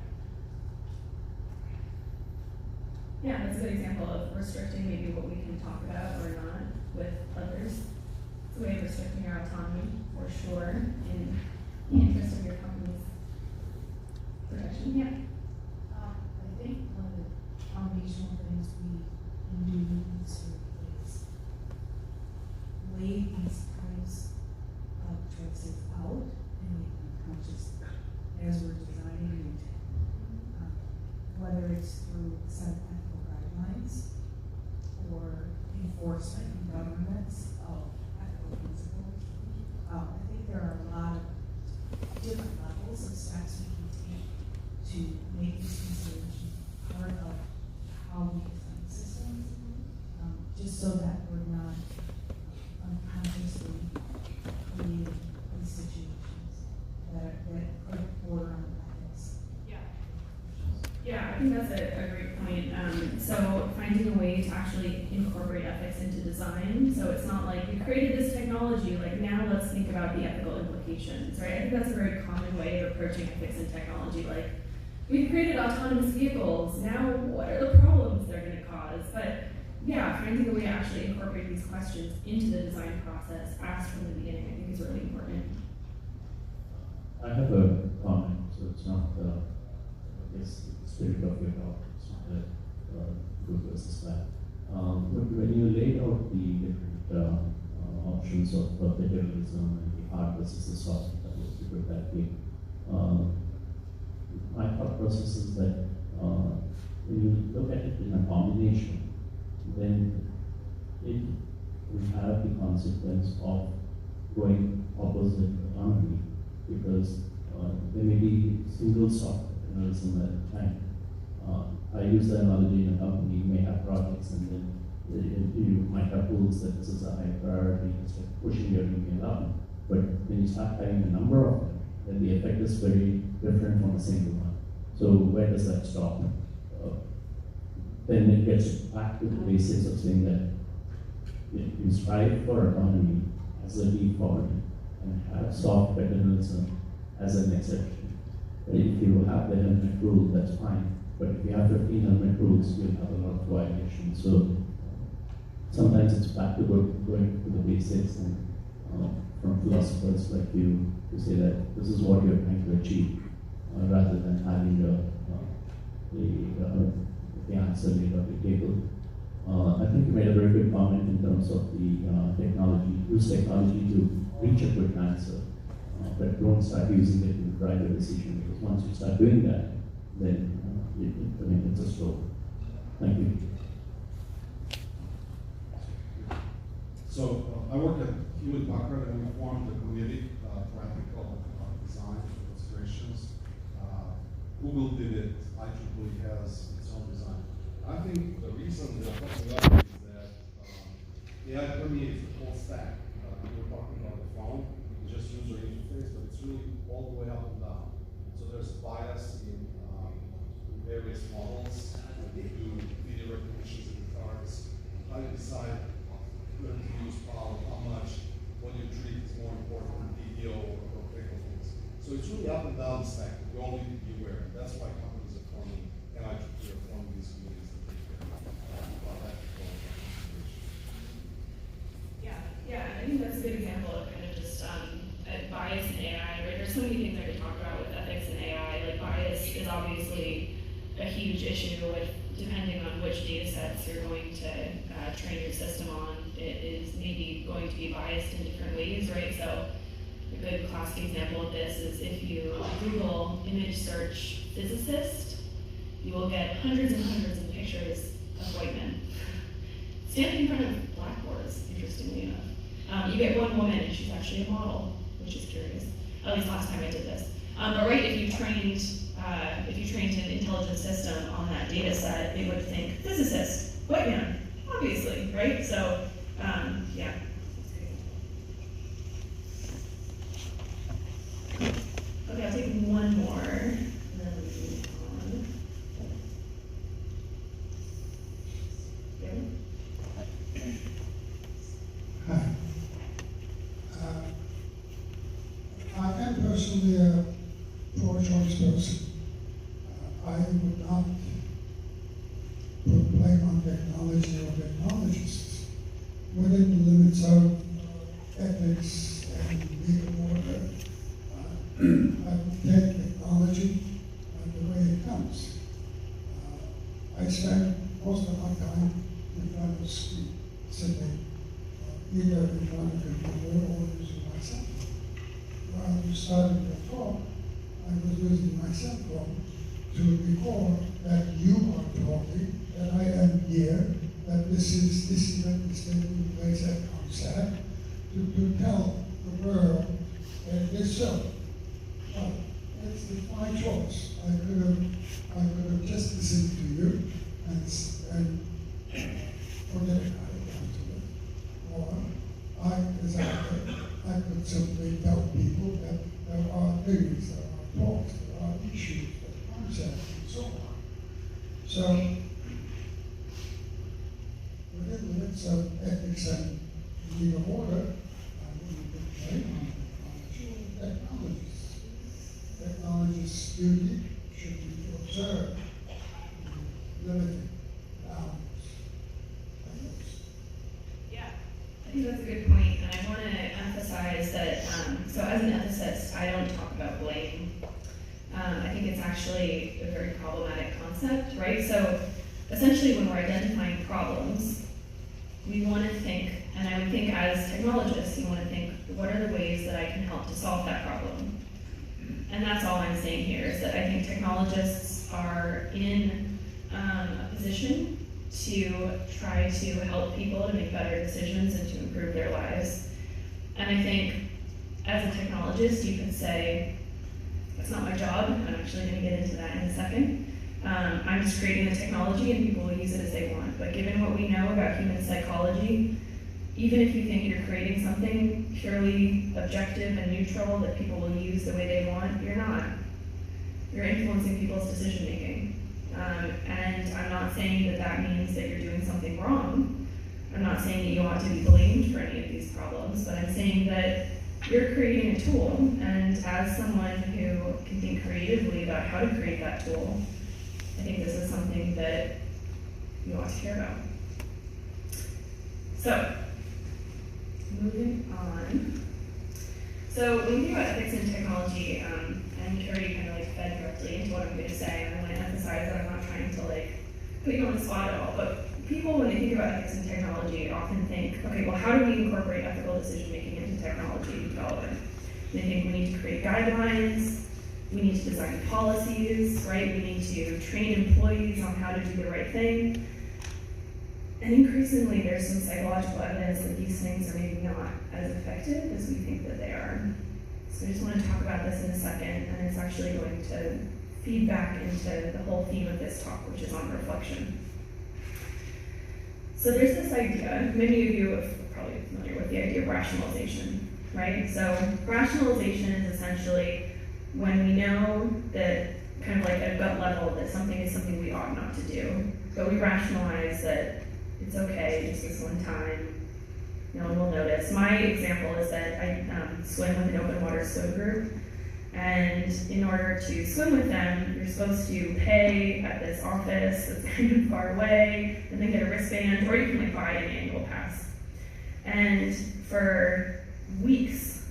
Yeah, that's a good example of restricting maybe what we can talk about or not with others. It's a way of restricting your autonomy, for sure, in the interest of your company's protection. Yeah. I think one of the foundational things we can do is weigh these kinds of choices out and make them conscious as we're designing it. Whether it's through a set of ethical guidelines or enforcement in governments of ethical principles. I think there are a lot of different levels of steps we can take to make these considerations part of how we design systems, just so that we're not unconsciously creating these situations that put border on ethics. Yeah, I think that's a great point. So finding a way to actually incorporate ethics into design. So it's not like we created this technology, like now let's think about the ethical implications, right? I think that's a very common way of approaching ethics and technology. Like, we've created autonomous vehicles, now what are the problems they're going to cause? But yeah, finding a way to actually incorporate these questions into the design process, asked from the beginning, I think is really important. I have a comment, so it's not I guess the spirit of your talk, it's not good versus bad. When you laid out the different options of federalism and the hard versus the soft, that was to put that way, my thought process is that when you look at it in a combination, then it will have the consequence of going opposite autonomy, because there may be single soft federalism at a time. I use the analogy in a company, you may have projects and then you might have rules that this is a high priority, instead of pushing your email up. But when you start having a number of them, then the effect is very different from a single one. So where does that stop? Then it gets back to the basics of saying that you strive for autonomy as a default and have soft federalism as an exception. But if you have the helmet rule, that's fine. But if you have 15 helmet rules, you'll have a lot of violations. So sometimes it's back to going to the basics and from philosophers like you to say that this is what you're trying to achieve, rather than having the answer laid on the table. I think you made a very good comment in terms of the technology. Use technology to reach a quick answer, but don't start using it to drive a decision, because once you start doing that, then it's a slow. Thank you. So I work at Hewlett Packard, and we formed a committee for ethical design for illustrations. Google did it, IEEE has its own design. I think the reason they're talking about is that AI permeates the whole stack. We were talking about the phone, it's just user interface, but it's really all the way up and down. So there's bias in various models. They do video recognitions in the cars. How you decide where to use power, how much, what you treat is more important, video or critical things. So it's really up and down the stack. You all need to be aware. That's why companies are forming, and IEEE are forming these committees that take care about that. Yeah, I think that's a good example of kind of just bias in AI, right? There's so many things I could talk about with ethics in AI. Like bias is obviously a huge issue with depending on which data sets you're going to train your system on. It is maybe going to be biased in different ways, right? So a good classic example of this is if you Google image search physicist, you will get hundreds and hundreds of pictures of white men standing in front of blackboards, interestingly enough. You get one woman and she's actually a model, which is curious. At least last time I did this. But right, if you trained an intelligent system on that data set, it would think physicist, white man, obviously, right? So, yeah. Okay, I'll take one more, and then we move on. Yeah. Hi. I am personally a pro-choice person. I would not put blame on technology or technologists within the limits of ethics and legal order. I would take technology the way it comes. I spend most of my time in front of the screen, sitting either in front of a computer or using my cell phone. While you started your talk, I was using my cell phone to record that you are talking, that I am here, that this event is taking place at COMPSAC, to tell the world that it is so. But it's my choice. I could have just listened to you and forget about it afterward. Or I could simply tell people that there are things, there are talks, there are issues, there are concepts, and so on. So, within the limits of ethics and legal order, I wouldn't put blame on technologists. Technologists' duty should be to observe limited bounds. Yeah, I think that's a good point, and I want to emphasize that, so as an ethicist, I don't talk about blame. I think it's actually a very problematic concept, right? So essentially when we're identifying problems, we want to think, and I would think as technologists, you want to think, what are the ways that I can help to solve that problem? And that's all I'm saying here, is that I think technologists are in a position to try to help people to make better decisions and to improve their lives. And I think as a technologist, you could say, that's not my job. I'm actually going to get into that in a second. I'm just creating the technology and people will use it as they want. But given what we know about human psychology, even if you think you're creating something purely objective and neutral that people will use the way they want, you're not. You're influencing people's decision making. And I'm not saying that that means that you're doing something wrong. I'm not saying that you ought to be blamed for any of these problems, but I'm saying that you're creating a tool, and as someone who can think creatively about how to create that tool, I think this is something that you ought to care about. So, moving on. So when you think about ethics and technology, and you already kind of like fed directly into what I'm going to say, and I want to emphasize that I'm not trying to like put you on the spot at all, but people, when they think about ethics and technology, often think, okay, well, how do we incorporate ethical decision making into technology development? They think we need to create guidelines, we need to design policies, right? We need to train employees on how to do the right thing. And increasingly, there's some psychological evidence that these things are maybe not as effective as we think that they are. So I just want to talk about this in a second, and it's actually going to feed back into the whole theme of this talk, which is on reflection. So there's this idea, many of you are probably familiar with the idea of rationalization, right? So rationalization is essentially when we know that, kind of like at a gut level, that something is something we ought not to do, but we rationalize that it's okay, just this one time, no one will notice. My example is that I swim with an open water swim group, and in order to swim with them, you're supposed to pay at this office that's kind of far away, and then get a wristband, or you can like buy an annual pass. And for weeks,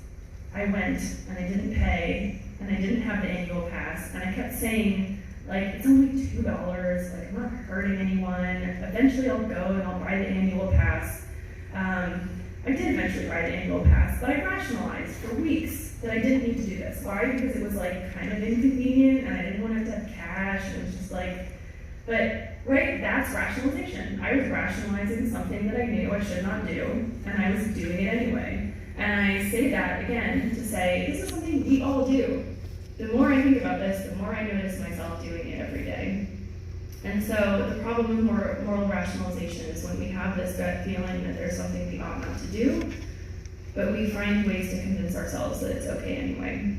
I went and I didn't pay, and I didn't have the annual pass, and I kept saying, like, it's only $2, like, I'm not hurting anyone, eventually I'll go and I'll buy the annual pass. I did eventually buy the annual pass, but I rationalized for weeks that I didn't need to do this. Why? Because it was like kind of inconvenient and I didn't want to have cash. It was just like, but right, that's rationalization. I was rationalizing something that I knew I should not do, and I was doing it anyway. And I say that again to say, this is something we all do. The more I think about this, the more I notice myself doing it every day. And so the problem with moral rationalization is when we have this gut feeling that there's something we ought not to do, but we find ways to convince ourselves that it's okay anyway.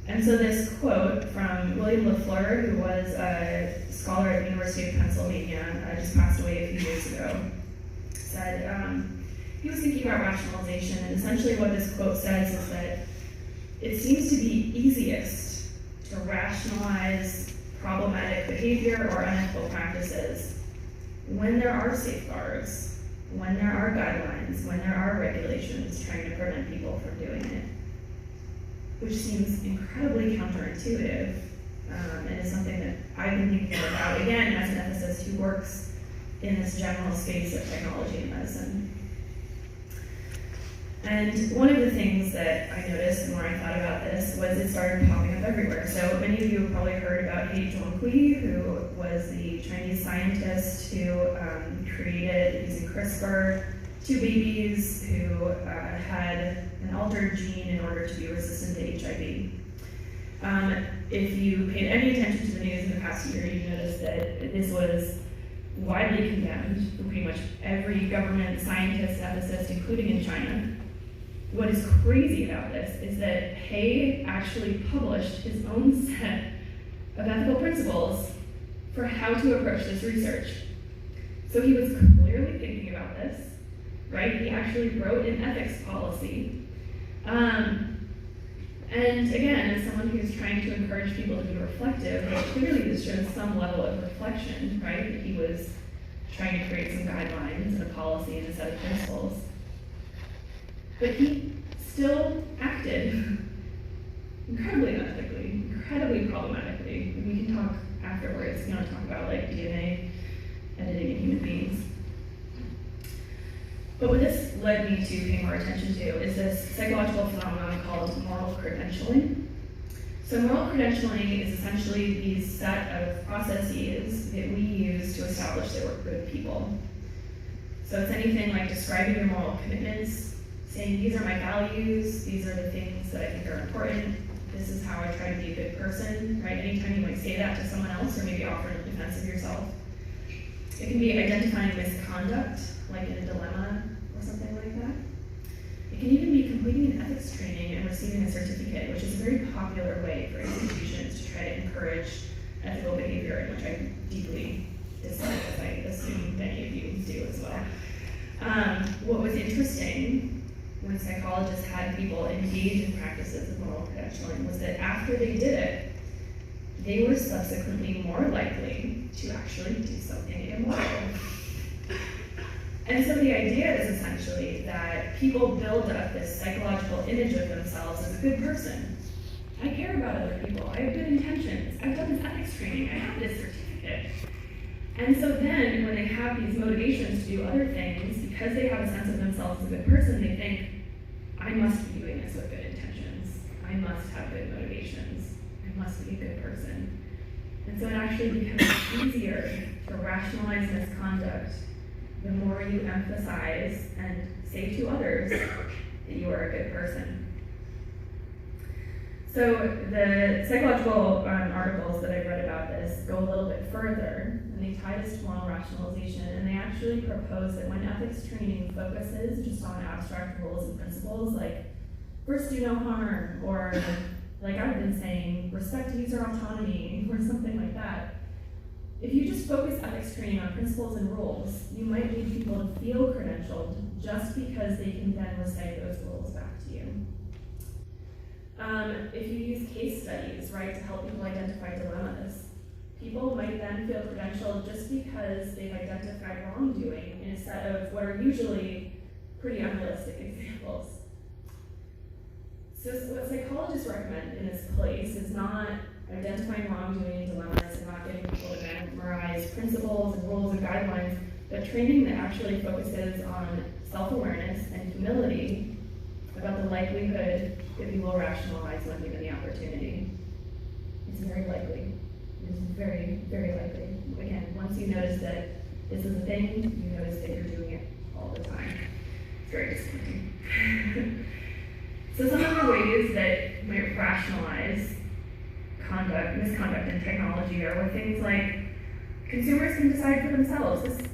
And so this quote from William LaFleur, who was a scholar at the University of Pennsylvania, just passed away a few years ago, said, he was thinking about rationalization, and essentially what this quote says is that it seems to be easiest to rationalize problematic behavior or unethical practices when there are safeguards, when there are guidelines, when there are regulations trying to prevent people from doing it, which seems incredibly counterintuitive, and is something that I've been thinking about, again, as an ethicist who works in this general space of technology and medicine. And one of the things that I noticed the more I thought about this was it started popping up everywhere. So many of you have probably heard about He Zhonghui, who was the Chinese scientist who created, using CRISPR, 2 babies who had an altered gene in order to be resistant to HIV. If you paid any attention to the news in the past year, you noticed that this was widely condemned from pretty much every government, scientist, ethicist, including in China. What is crazy about this is that He actually published his own set of ethical principles for how to approach this research. So he was clearly thinking about this, right? He actually wrote an ethics policy. And again, as someone who's trying to encourage people to be reflective, clearly this shows some level of reflection, right? That he was trying to create some guidelines and a policy and a set of principles. But he still acted incredibly unethically, incredibly problematically. And we can talk afterwards, if you want to talk about like DNA editing in human beings. But what this led me to pay more attention to is this psychological phenomenon called moral credentialing. So moral credentialing is essentially these set of processes that we use to establish that we're good people. So it's anything like describing your moral commitments, saying these are my values, these are the things that I think are important, this is how I try to be a good person, right? Anytime you might say that to someone else or maybe offer in defense of yourself. It can be identifying misconduct, like in a dilemma or something like that. It can even be completing an ethics training and receiving a certificate, which is a very popular way for institutions to try to encourage ethical behavior, which I deeply dislike, as I assume many of you do as well. What was interesting when psychologists had people engage in practices of moral credentialing was that after they did it, they were subsequently more likely to actually do something immoral. And so the idea is essentially that people build up this psychological image of themselves as a good person. I care about other people, I have good intentions, I've done this ethics training, I have this certificate. And so then when they have these motivations to do other things, because they have a sense of themselves as a good person, they think, I must be doing this with good intentions. I must have good motivations. I must be a good person. And so it actually becomes easier to rationalize misconduct the more you emphasize and say to others that you are a good person. So the psychological articles that I've read about this go a little bit further, and they tie this to moral rationalization, and they actually propose that when ethics training focuses just on abstract rules and principles, like first do no harm, or like I've been saying, respect user autonomy, or something like that. If you just focus ethics training on principles and rules, you might lead people to feel credentialed just because they can then recite those rules back to you. If you use case studies, right, to help people identify dilemmas, people might then feel credentialed just because they've identified wrongdoing instead of what are usually pretty unrealistic examples. So what psychologists recommend in this place is not identifying wrongdoing and dilemmas and not getting people to memorize principles and rules and guidelines, but training that actually focuses on self-awareness and humility about the likelihood that you will rationalize when given the opportunity. It's very likely. It's very, very likely. Again, once you notice that this is a thing, you notice that you're doing it all the time. It's very disappointing. So some of the ways that might rationalize misconduct in technology are with things like consumers can decide for themselves.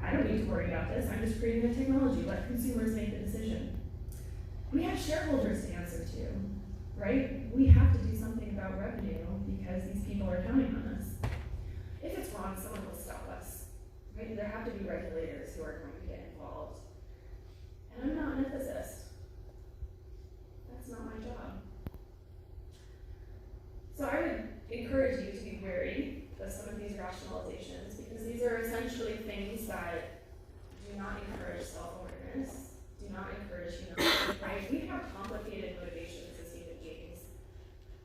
I don't need to worry about this. I'm just creating the technology. Let consumers make the decision. We have shareholders to answer to, right? We have to do something about revenue because these people are counting on us. If it's wrong, someone will stop us, right? There have to be regulators who are going to get involved. And I'm not an ethicist. That's not my job. So I would encourage you to be wary of some of these rationalizations because these are essentially things that do not encourage self-awareness, do not encourage humility, right? We have complicated motivations as human beings.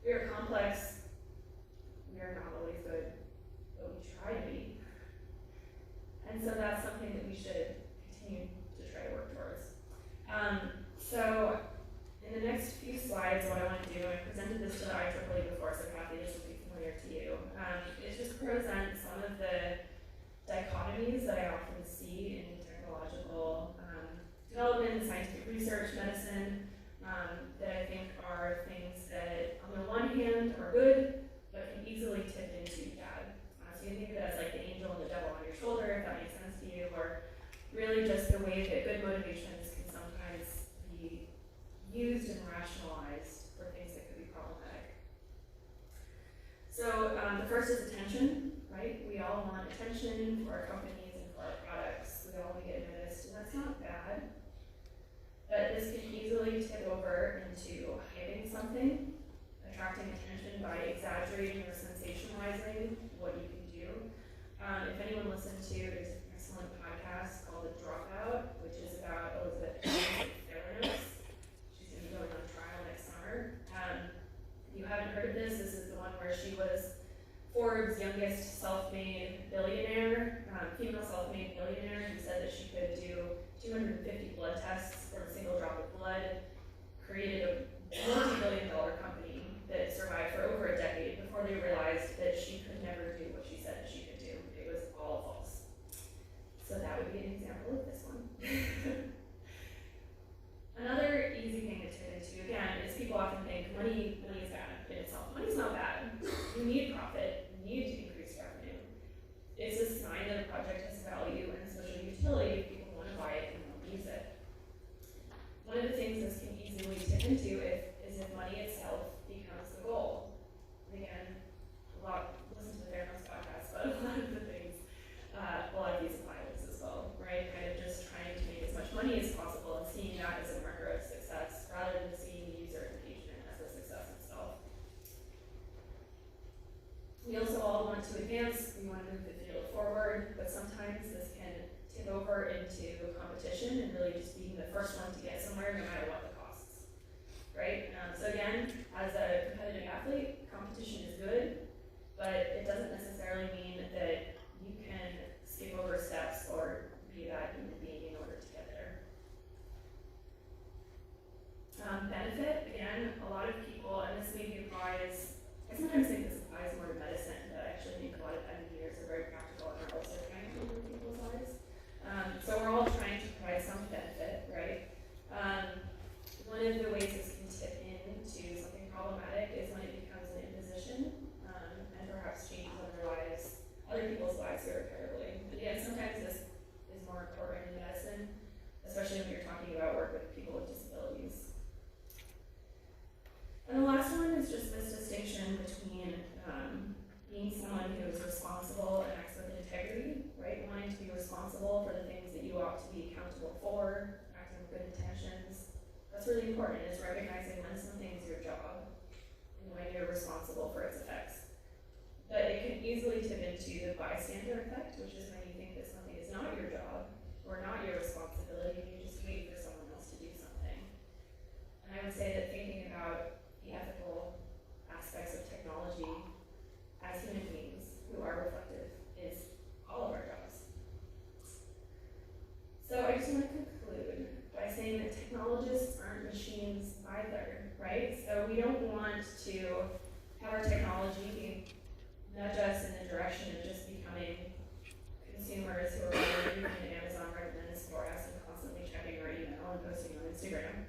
We are complex, we are not always good, but we try to be. And so that's something that we should continue to try to work towards. So in the next few slides, what I want to do, I presented this to the IEEE before, so Kathy, this will be familiar to you, is just present some of the dichotomies that I often see in technological development, scientific research, medicine, that I think are things that, on the one hand, are good, but can easily tip into bad. So you think of it as like the angel and the devil on your shoulder, if that makes sense to you, or really just the way that good motivations can sometimes be used and rationalized for things that could be problematic. So the first is attention, right? We all want attention for our companies and for our products. We all want to get noticed, and that's not bad. But this can easily tip over into hiding something, attracting attention by exaggerating or sensationalizing what you can do. If anyone listened to, there's an excellent podcast called The Dropout, which is about Elizabeth Theranos. She's going to be going on trial next summer. If you haven't heard of this, this is the one where she was Forbes' youngest self-made billionaire, female self-made billionaire, who said that she could do 250 blood tests from a single drop of blood, created a multi-billion-dollar company that survived for over a decade before they realized that she could never do what she said that she could do. It was all false. So that would be an example of this one. Another easy thing to tip into, again, is people often think money is bad in itself. Money's not bad. You need profit. You need to increase revenue. It's a sign that a project has value and social utility if people want to buy it and want to use it. One of the things this can easily tip into is if money itself becomes the goal. Again, listen to the Theranos podcast, but a lot of the things, a lot of these apply to this as well, right? Kind of just trying to make as much money as possible and seeing that as a marker of success rather than seeing user engagement as a success itself. We also all want to advance, we want to move the field forward, but sometimes this can tip over into competition and really just being the first one to get somewhere no matter what the costs, right? So again, who is responsible and acts with integrity, right? Wanting to be responsible for the things that you ought to be accountable for, acting with good intentions. That's really important, is recognizing when something is your job and when you're responsible for its effects. But it can easily tip into the bystander effect, which is when you think that something is not your job or not your responsibility, and you just wait for someone else to do something. And I would say that thinking about the ethical aspects of technology as human beings who are reflective is all of our jobs. So I just want to conclude by saying that technologists aren't machines either, right? So we don't want to have our technology nudge us in the direction of just becoming consumers who are ordering Amazon recommends for us and constantly checking our email and posting on Instagram.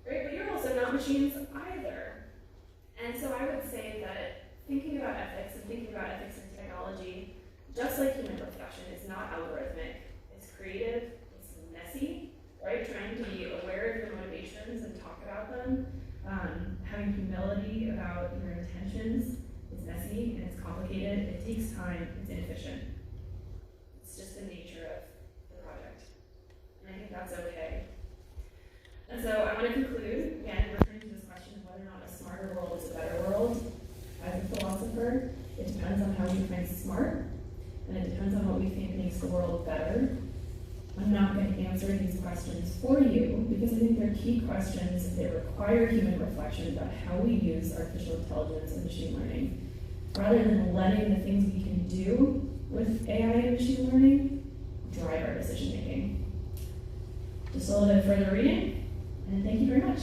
Right? But you're also not machines either. And so I would say that thinking about ethics and thinking about ethics in technology, just like human reflection, is not algorithmic. It's creative, it's messy, right? Trying to be aware of your motivations and talk about them, having humility about your intentions. It's messy and it's complicated, it takes time, it's inefficient. It's just the nature of the project. And I think that's okay. And so I want to conclude, again, returning to this question of whether or not a smarter world is a better world. As a philosopher, it depends on how we define smart, and it depends on what we think makes the world better. I'm not going to answer these questions for you, because I think they're key questions that require human reflection about how we use artificial intelligence and machine learning, rather than letting the things we can do with AI and machine learning drive our decision making. Just a little bit further reading, and thank you very much.